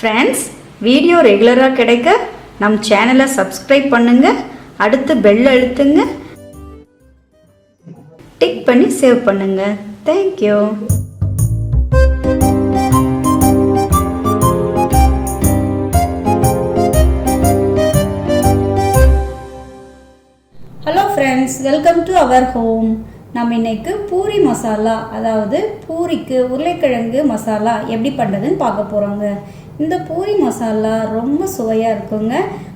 Friends, video ரெகுலராக கிடைக்க நம் சேனலை சப்ஸ்கிரைப் பண்ணுங்க, அடுத்து பெல் அழுத்துங்க, டிக் பண்ணி சேவ் பண்ணுங்க. Thank you. Hello friends, welcome to our home. நம்ம இன்னைக்கு பூரி மசாலா, அதாவது பூரிக்கு உருளைக்கிழங்கு மசாலா எப்படி பண்ணுறதுன்னு பார்க்க போகிறோங்க. இந்த பூரி மசாலா ரொம்ப சுவையாக இருக்குங்க.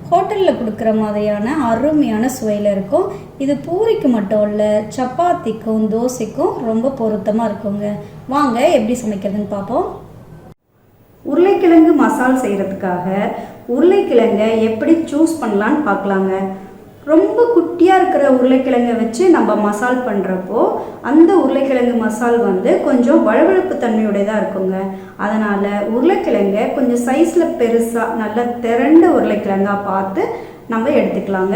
ஹோட்டலில் கொடுக்குற மாதிரியான அருமையான சுவையில் இருக்கும். இது பூரிக்கு மட்டும் இல்லை, சப்பாத்திக்கும் தோசைக்கும் ரொம்ப பொருத்தமாக இருக்குங்க. வாங்க எப்படி சமைக்கிறதுன்னு பார்ப்போம். உருளைக்கிழங்கு மசால் செய்கிறதுக்காக உருளைக்கிழங்கை எப்படி சூஸ் பண்ணலான்னு பார்க்கலாங்க. ரொம்ப குட்டியாக இருக்கிற உருளைக்கிழங்கை வச்சு நம்ம மசால் பண்ணுறப்போ அந்த உருளைக்கிழங்கு மசால் கொஞ்சம் வழவழப்பு தன்மையுடையதாக இருக்குங்க. அதனால் உருளைக்கிழங்கை கொஞ்சம் சைஸில் பெருசாக நல்லா திரண்ட உருளைக்கிழங்காக பார்த்து நம்ம எடுத்துக்கலாங்க.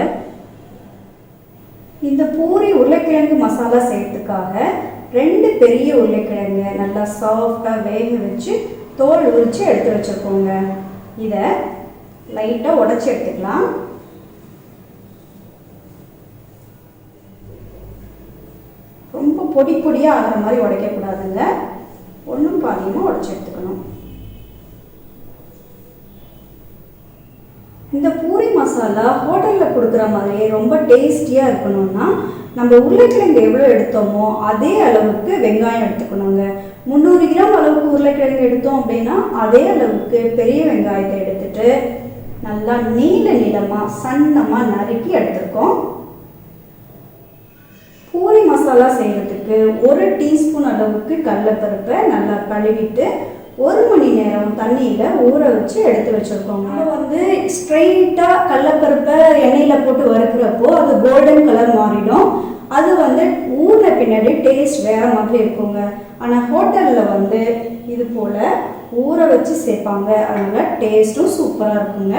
இந்த பூரி உருளைக்கிழங்கு மசாலா செய்யறதுக்காக 2 பெரிய உருளைக்கிழங்கு நல்லா சாஃப்டாக வேக வச்சு தோல் உரித்து எடுத்து வச்சுருக்கோங்க. இதை லைட்டாக உடச்சி எடுத்துக்கலாம். ரொம்ப பொடி பொடியாக ஆகிற மாதிரி உடைக்கக்கூடாதுங்க, ஒன்றும் பாதியமாக உடைச்சி எடுத்துக்கணும். இந்த பூரி மசாலா ஹோட்டலில் கொடுக்குற மாதிரி ரொம்ப டேஸ்டியாக இருக்கணும்னா நம்ம உருளைக்கிழங்கு எவ்வளோ எடுத்தோமோ அதே அளவுக்கு வெங்காயம் எடுத்துக்கணுங்க. 300 கிராம் அளவுக்கு உருளைக்கிழங்கு எடுத்தோம் அப்படின்னா அதே அளவுக்கு பெரிய வெங்காயத்தை எடுத்துட்டு நல்லா நீளமாக சன்னமாக நறுக்கி எடுத்துருக்கோம். பூரி மசாலா செய்கிறதுக்கு 1 டீஸ்பூன் அளவுக்கு கடலைப்பருப்பை நல்லா கழுவிட்டு 1 மணி நேரம் தண்ணியில் ஊற வச்சு எடுத்து வச்சுருக்கோங்க. நம்ம ஸ்ட்ரைட்டாக கடலைப்பருப்பை எண்ணெயில் போட்டு வறுக்கிறப்போ அது கோல்டன் கலர் மாறிடும். அது ஊறின பின்னாடி டேஸ்ட் வேறு மாதிரி இருக்குங்க. ஆனால் ஹோட்டலில் இது போல் ஊற வச்சு சேர்ப்பாங்க, அதனால் டேஸ்ட்டும் சூப்பராக இருக்குங்க.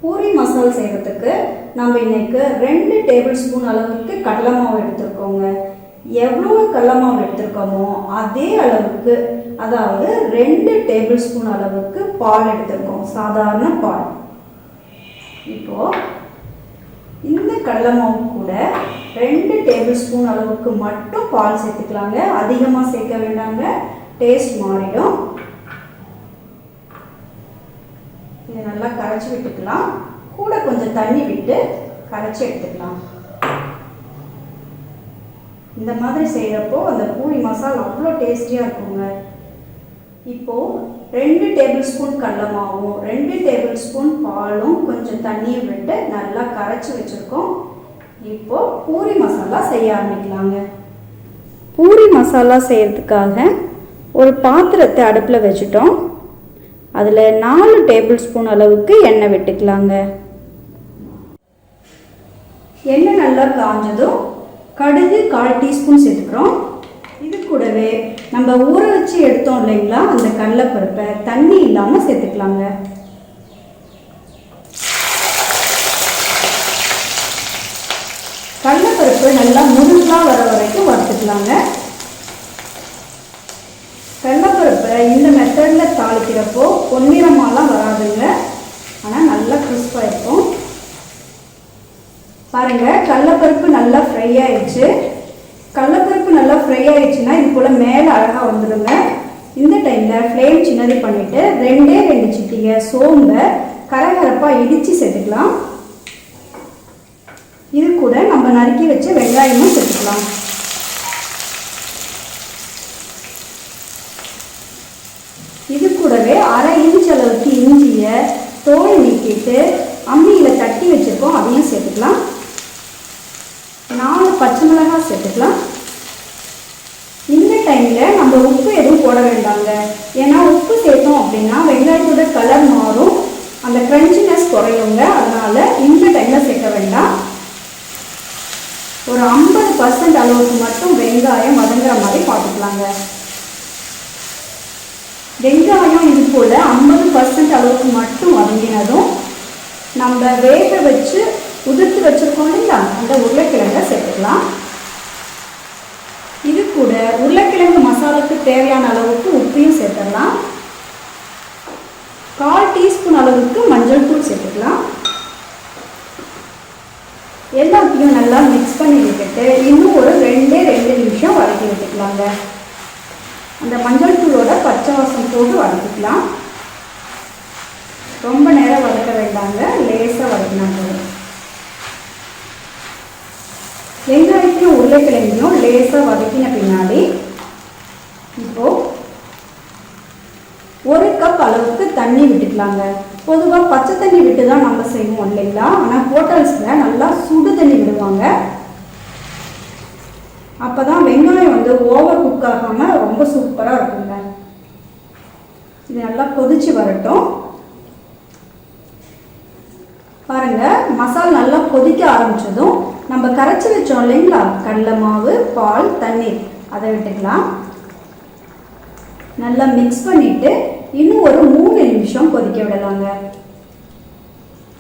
பூரி மசால் செய்கிறதுக்கு நம்ம இன்னைக்கு 2 டேபிள் ஸ்பூன் அளவுக்கு கடலை மாவு எடுத்துருக்கோங்க. எவ்வளோ கடலை மாவு எடுத்துருக்கோமோ அதே அளவுக்கு, அதாவது 2 டேபிள் ஸ்பூன் அளவுக்கு பால் எடுத்துருக்கோம், சாதாரண பால். இப்போது இந்த கடலை மாவு கூட 2 டேபிள் ஸ்பூன் அளவுக்கு மட்டும் பால் சேர்த்துக்கலாங்க. அதிகமாக சேர்க்க வேண்டாங்க, டேஸ்ட் மாறிடும். இதை நல்லா கரைச்சி விட்டுக்கலாம். கூட கொஞ்சம் தண்ணி விட்டு கரைச்சி எடுத்துக்கலாம். இந்த மாதிரி செய்கிறப்போ அந்த பூரி மசாலா அவ்வளோ டேஸ்டியாக இருக்குங்க. இப்போது 2 டேபிள் ஸ்பூன் கடலை மாவும் 2 டேபிள் ஸ்பூன் பாலும் கொஞ்சம் தண்ணியை விட்டு நல்லா கரைச்சி வச்சுருக்கோம். இப்போது பூரி மசாலா செய்ய ஆரம்பிக்கலாங்க. பூரி மசாலா செய்கிறதுக்காக ஒரு பாத்திரத்தை அடுப்பில் வச்சுட்டோம். அதில் 4 டேபிள் ஸ்பூன் அளவுக்கு எண்ணெய் விட்டுக்கலாங்க. எண்ணெய் நல்லா காஞ்சதும் கடுகு 1/4 டீஸ்பூன் சேர்த்துக்கிறோம். இது கூடவே நம்ம ஊற வச்சு எடுத்தோம் இல்லைங்களா, அந்த கடலைப்பருப்பை தண்ணி இல்லாமல் சேர்த்துக்கலாங்க. கடலைப்பருப்பு நல்லா முருகலாக வர வரைக்கும் வறுத்துக்கலாங்க. கடலைப்பருப்பை இந்த மெத்தடில் தாளிக்கிறப்போ பொன்னிறமாலாம் வராதுங்க, ஆனால் நல்லா கிறிஸ்பாக இருக்கும். பாருங்கள், கடலைப்பருப்பு நல்லா ஃப்ரை ஆயிடுச்சு. கடலைப்பருப்பு நல்லா ஃப்ரை ஆயிடுச்சுன்னா இது போல் மேலே அழகாக வந்துடுங்க. இந்த டைமில் ஃப்ளேம் சின்னது பண்ணிவிட்டு 2 சிட்டிகை சோம்பை கரகரப்பாக இடித்து சேர்த்துக்கலாம். இது கூட நம்ம நறுக்கி வச்ச வெங்காயமும் சேர்த்துக்கலாம். இது கூடவே 1/2 இன்ச் அளவுக்கு இஞ்சியை தோல் நீக்கிட்டு அம்மியில் தட்டி வச்சுருக்கோம், அதையும் சேர்த்துக்கலாம். 4 பச்சை மிளகாய் சேர்த்துக்கலாம். இந்த டைமில் நம்ம உப்பு எதுவும் போட வேண்டாங்க, ஏன்னா உப்பு சேர்த்தோம் அப்படின்னா வெங்காயத்தோட கலர் மாறும், அந்த க்ரன்ச்சினஸ் குறையுங்க. அதனால் இந்த டைமில் சேர்க்க வேண்டாம். ஒரு 50% அளவுக்கு மட்டும் வெங்காயம் வதங்குற மாதிரி பார்த்துக்கலாங்க. வெங்காயம் இது போல் 50% அளவுக்கு மட்டும் வதங்கினதும் நம்ம வேக வச்சு உதிர்த்து வச்சுருக்கோம் இல்லைங்களா, அந்த உருளைக்கிழங்கை சேர்த்துக்கலாம். இது கூட உருளைக்கிழங்கு மசாலாவுக்கு தேவையான அளவுக்கு உப்பையும் சேர்த்துடலாம். 1/4 டீஸ்பூன் அளவுக்கு மஞ்சள் தூள் சேர்த்துக்கலாம். எல்லாத்தையும் நல்லா மிக்ஸ் பண்ணி விட்டுட்டு இன்னும் ஒரு 2 நிமிஷம் வதக்கி விட்டுக்கலாங்க. அந்த மஞ்சள் தூளோட பச்சை வாசம் போட்டு வதக்கிக்கலாம். ரொம்ப நேரம் வதக்க வேண்டாங்க, லேசாக வதக்கினா போதும். வெங்காயத்தையும் உருளைக்கிழங்கையும் லேசாக வதக்கின பின்னாடி இப்போது 1 கப் அளவுக்கு தண்ணி விட்டுக்கலாங்க. பொதுவாக பச்சை தண்ணி விட்டு தான் நம்ம செய்வோம் இல்லைங்களா, ஆனால் ஹோட்டல்ஸில் நல்லா சுடு தண்ணி விடுவாங்க. அப்போ தான் வெங்காயம் வந்து ஓவர் குக் ஆகாமல் ரொம்ப சூப்பராக இருக்குங்க. இது நல்லா கொதிச்சு வரட்டும். பாருங்கள், மசாலா நல்லா கொதிக்க ஆரம்பித்ததும் நம்ம கரைச்சி வச்சோம் இல்லைங்களா கடலை மாவு, பால், தண்ணீர், அதை விட்டுக்கலாம். நல்லா மிக்ஸ் பண்ணிவிட்டு இன்னும் ஒரு 3 நிமிஷம் கொதிக்க விடலாங்க.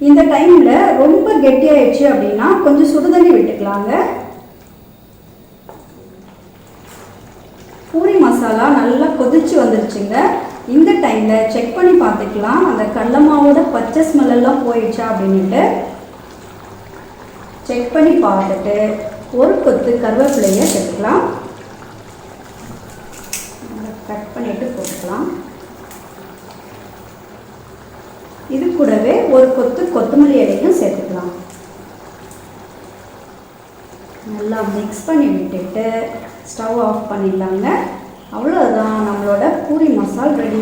இந்த டைமில் ரொம்ப கெட்டியாயிடுச்சு அப்படின்னா கொஞ்சம் சுடுதண்ணி விட்டுக்கலாங்க. பூரி மசாலா நல்லா கொதிச்சு வந்துருச்சுங்க. இந்த டைமில் செக் பண்ணி பார்த்துக்கலாம் அந்த கடலை மாவோட பச்சை ஸ்மெல்லாம் போயிடுச்சா அப்படின்ட்டு. செக் பண்ணி பார்த்துட்டு ஒரு கொத்து கருவேப்பிலையை சேர்த்துக்கலாம். கட் பண்ணிட்டு போட்டுக்கலாம். இது கூடவே ஒரு கொத்து கொத்தமல்லி இலையும் சேர்த்துக்கலாம். நல்லா மிக்ஸ் பண்ணி விட்டுட்டு ஸ்டவ் ஆஃப் பண்ணிடலாங்க. அவ்வளோதான், நம்மளோட பூரி மசால் ரெடி.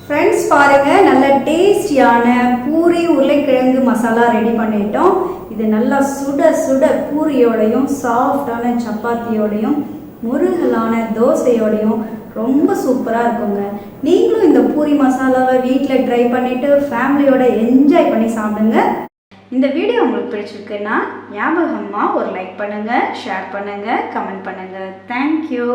ஃப்ரெண்ட்ஸ் பாருங்கள், நல்ல டேஸ்டியான பூரி உருளைக்கிழங்கு மசாலா ரெடி பண்ணிட்டோம். இது நல்லா சுட சுட பூரியோடையும் சாஃப்டான சப்பாத்தியோடையும் முருகலான தோசையோடையும் ரொம்ப சூப்பராக இருக்குங்க. நீங்களும் இந்த பூரி மசாலாவை வீட்டில் ட்ரை பண்ணிவிட்டு ஃபேமிலியோட என்ஜாய் பண்ணி சாப்பிடுங்க. இந்த வீடியோ உங்களுக்கு பிடிச்சிருக்குன்னா ஞாபகமாக ஒரு லைக் பண்ணுங்கள், ஷேர் பண்ணுங்கள், கமெண்ட் பண்ணுங்கள். தேங்க்யூ.